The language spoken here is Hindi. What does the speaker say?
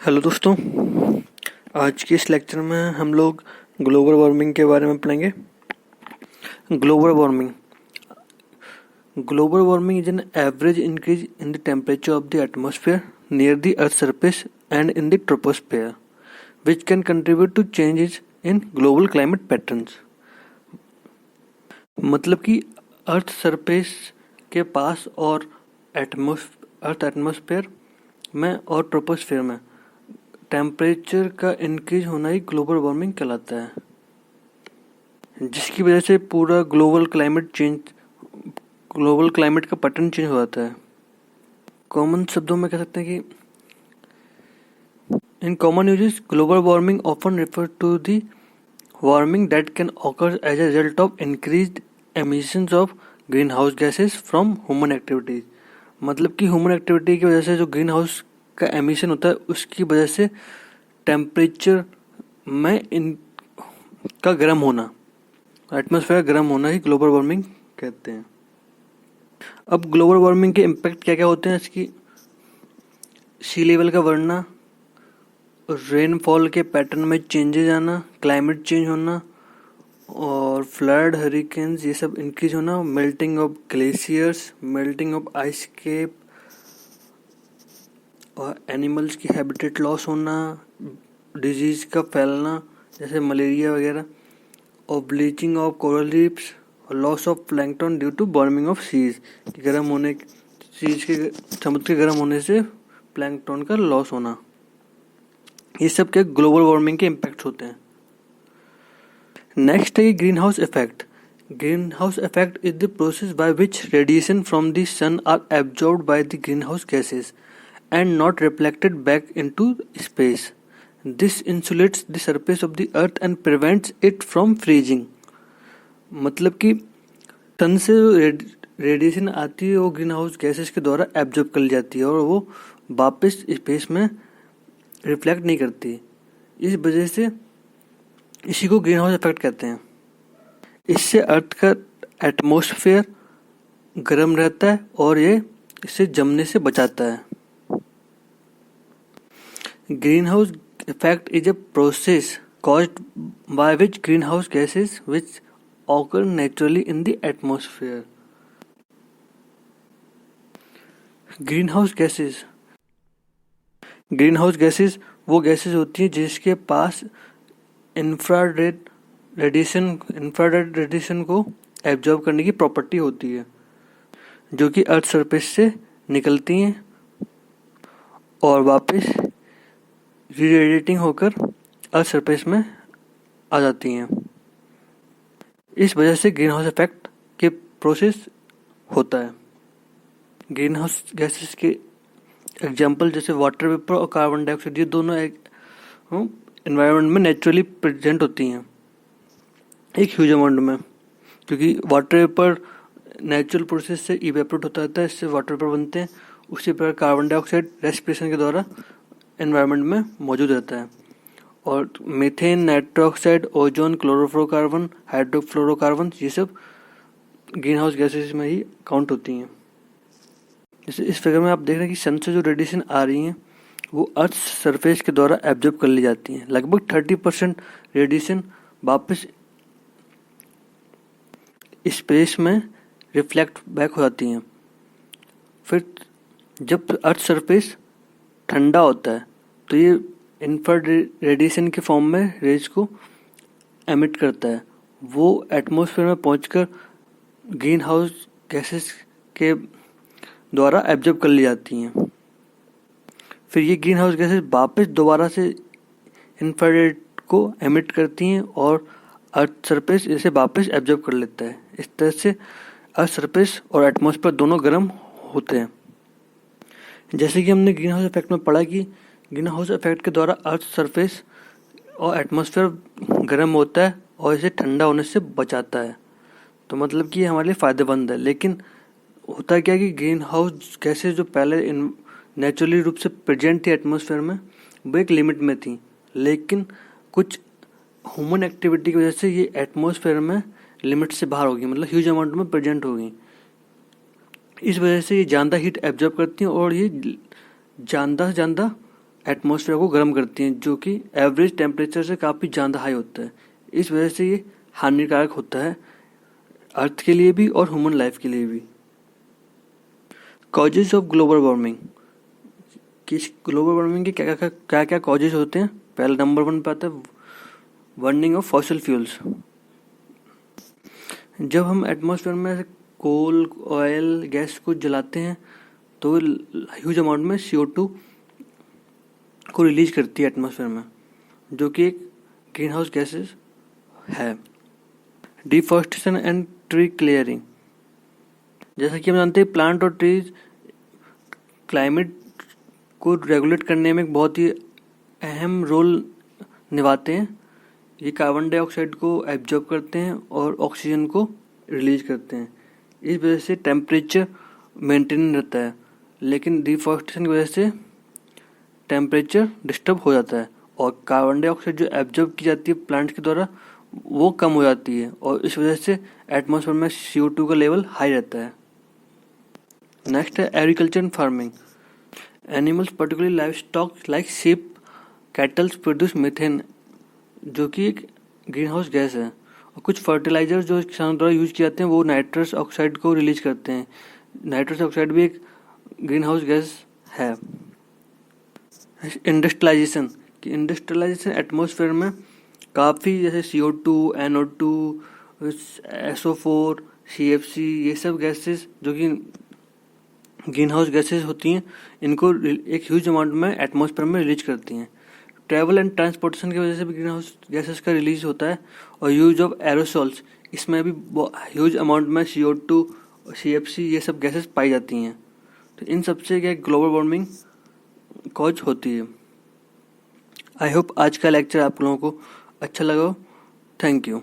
हेलो दोस्तों, आज के इस लेक्चर में हम लोग ग्लोबल वार्मिंग के बारे में पढ़ेंगे। Global warming is an average increase in the temperature of the atmosphere near the earth surface and in the troposphere which can contribute to changes in global climate patterns. मतलब कि अर्थ सरफेस के पास और अर्थ एटमॉस्फेयर में और ट्रोपोस्फेयर में टेम्परेचर का इंक्रीज होना ही ग्लोबल वार्मिंग कहलाता है, जिसकी वजह से पूरा ग्लोबल क्लाइमेट का पैटर्न चेंज हो जाता है। कॉमन शब्दों में कह सकते हैं कि in common uses global warming often refer to the warming that can occur as a result of increased emissions of greenhouse gases from human activities. मतलब कि ह्यूमन एक्टिविटी की वजह से जो ग्रीन हाउस का एमिशन होता है उसकी वजह से टेम्परेचर में इनका गर्म होना, एटमॉस्फेयर गर्म होना ही ग्लोबल वार्मिंग कहते हैं। अब ग्लोबल वार्मिंग के इम्पैक्ट क्या क्या होते हैं इसकी: सी लेवल का बढ़ना, रेनफॉल के पैटर्न में चेंजेस आना, क्लाइमेट चेंज होना और फ्लड, हरिकेन्स ये सब इंक्रीज होना, melting of glaciers, melting of ice cap और एनिमल्स की हैबिटेट लॉस होना, डिजीज का फैलना जैसे मलेरिया वगैरह, और ब्लीचिंग ऑफ कोरल रीफ्स और loss of plankton due to warming of seas. समुद्र के गर्म होने से प्लैंकटन का लॉस होना, ये सब के ग्लोबल वार्मिंग के इम्पैक्ट होते हैं। नेक्स्ट है greenhouse effect. Greenhouse effect is the process by which radiation from the sun are absorbed by the greenhouse gases and not reflected back into space. This insulates the surface of the earth and prevents it from freezing. मतलब कि सन से रेडिएशन आती है वो ग्रीन हाउस गैसेस के द्वारा एब्जॉर्ब कर ली जाती है और वो वापस स्पेस में रिफ्लेक्ट नहीं करती। इस वजह से इसी को ग्रीन हाउस इफेक्ट कहते हैं। इससे अर्थ का एटमॉस्फेयर गर्म रहता है और ये इससे जमने से बचाता है। Greenhouse effect is a process caused by which greenhouse gases which occur naturally in the atmosphere. Greenhouse gases वो गैसेस होती हैं जिसके पास इंफ्रारेड रेडिएशन को एब्जॉर्ब करने की प्रॉपर्टी होती है, जो कि अर्थ सरफेस से निकलती हैं और वापस रेडिएटिंग होकर अर्थ सरफेस में आ जाती हैं। इस वजह से ग्रीन हाउस इफेक्ट के प्रोसेस होता है। ग्रीन हाउस गैसेस के एग्जांपल जैसे वाटर वेपर और कार्बन डाइऑक्साइड, ये दोनों एनवायरनमेंट में नेचुरली प्रेजेंट होती हैं एक ह्यूज अमाउंट में, क्योंकि वाटर वेपर नेचुरल प्रोसेस से इवेपोरेट होता रहता है, इससे वाटर वेपर बनते हैं। उसी प्रकार कार्बन डाइऑक्साइड रेस्पिरेशन के द्वारा एनवायरनमेंट में मौजूद रहता है। और methane, nitrous oxide, ozone, chlorofluorocarbon, hydrofluorocarbon, ये सब ग्रीन हाउस गैसेस में ही काउंट होती हैं। जैसे इस फिगर में आप देख रहे हैं कि सन से जो रेडिएशन आ रही हैं वो अर्थ सरफेस के द्वारा एब्जॉर्ब कर ली जाती हैं। लगभग 30% रेडिएशन वापस स्पेस में रिफ्लेक्ट बैक हो जाती हैं। फिर जब अर्थ सरफेस ठंडा होता है तो ये इंफ्रारेड रेडिएशन के फॉर्म में रेज को एमिट करता है, वो एटमॉस्फेयर में पहुंचकर ग्रीन हाउस गैसेस के द्वारा एब्जॉर्ब कर ली जाती हैं। फिर ये ग्रीन हाउस गैसेस वापस दोबारा से इंफ्रारेड को एमिट करती हैं और अर्थ सरफेस इसे वापस एब्जॉर्ब कर लेता है। इस तरह से अर्थ सरफेस और एटमॉस्फेयर दोनों गर्म होते हैं। जैसे कि हमने ग्रीन हाउस इफेक्ट में पढ़ा कि ग्रीन हाउस इफेक्ट के द्वारा अर्थ सरफेस और एटमॉस्फेयर गर्म होता है और इसे ठंडा होने से बचाता है, तो मतलब कि ये हमारे लिए फ़ायदेमंद है। लेकिन होता क्या कि ग्रीन हाउस गैसेस जो पहले नेचुरली रूप से प्रेजेंट थी एटमॉस्फेयर में, वो एक लिमिट में थी, लेकिन कुछ ह्यूमन एक्टिविटी की वजह से ये एटमॉस्फेयर में लिमिट से बाहर होगी, मतलब ह्यूज अमाउंट में प्रेजेंट होगी। इस वजह से ये ज़्यादा हीट एब्जॉर्ब करती हैं और ये ज़्यादा से ज़्यादा एटमॉस्फेयर को गर्म करती हैं, जो कि एवरेज टेम्परेचर से काफ़ी ज़्यादा हाई होता है। इस वजह से ये हानिकारक होता है अर्थ के लिए भी और ह्यूमन लाइफ के लिए भी। कॉजेज ऑफ ग्लोबल वार्मिंग, कि ग्लोबल वार्मिंग के क्या क्या कॉजेज होते हैं। पहले नंबर 1 पे आता है बर्निंग ऑफ फॉसिल फ्यूल्स। जब हम एटमॉस्फेयर में कोल, ऑयल, गैस को जलाते हैं तो ह्यूज अमाउंट में CO2 को रिलीज करती है एटमॉस्फेयर में, जो कि एक ग्रीन हाउस गैसेस है। डिफॉरेस्टेशन एंड ट्री क्लियरिंग, जैसा कि हम जानते हैं प्लांट और ट्रीज क्लाइमेट को रेगुलेट करने में एक बहुत ही अहम रोल निभाते हैं। ये कार्बन डाइऑक्साइड को एब्जॉर्ब करते हैं और ऑक्सीजन को रिलीज करते हैं। इस वजह से टेम्परेचर मेंटेन रहता है, लेकिन डिफॉरेस्टेशन की वजह से टेम्परेचर डिस्टर्ब हो जाता है और कार्बन डाइऑक्साइड जो एब्जॉर्ब की जाती है प्लांट्स के द्वारा वो कम हो जाती है और इस वजह से एटमॉस्फेयर में CO2 का लेवल हाई रहता है। नेक्स्ट है agriculture and farming. Animals particularly live stock like sheep, kettles produce methane, जो कि एक ग्रीन हाउस गैस है। और कुछ फर्टिलाइजर जो किसानों द्वारा यूज किए जाते हैं वो नाइट्रस ऑक्साइड को रिलीज करते हैं। नाइट्रस ऑक्साइड भी एक ग्रीन हाउस गैस है। इंडस्ट्रियलाइजेशन, कि इंडस्ट्रियलाइजेशन एटमॉस्फेयर में काफ़ी जैसे CO2, NO2, SO4, CFC, ये सब गैसेस जो कि ग्रीन हाउस गैसेस होती हैं, इनको एक ह्यूज अमाउंट में एटमॉस्फेयर में रिलीज करती हैं। ट्रैवल एंड ट्रांसपोर्टेशन की वजह से भी ग्रीन हाउस गैसेस का रिलीज होता है। और यूज ऑफ एरोसॉल्स, इसमें भी ह्यूज अमाउंट में CO2, CFC, ये सब गैसेस पाई जाती हैं। तो इन सबसे क्या ग्लोबल वार्मिंग कॉज होती है। आई होप आज का लेक्चर आप लोगों को अच्छा लगा हो। Thank you.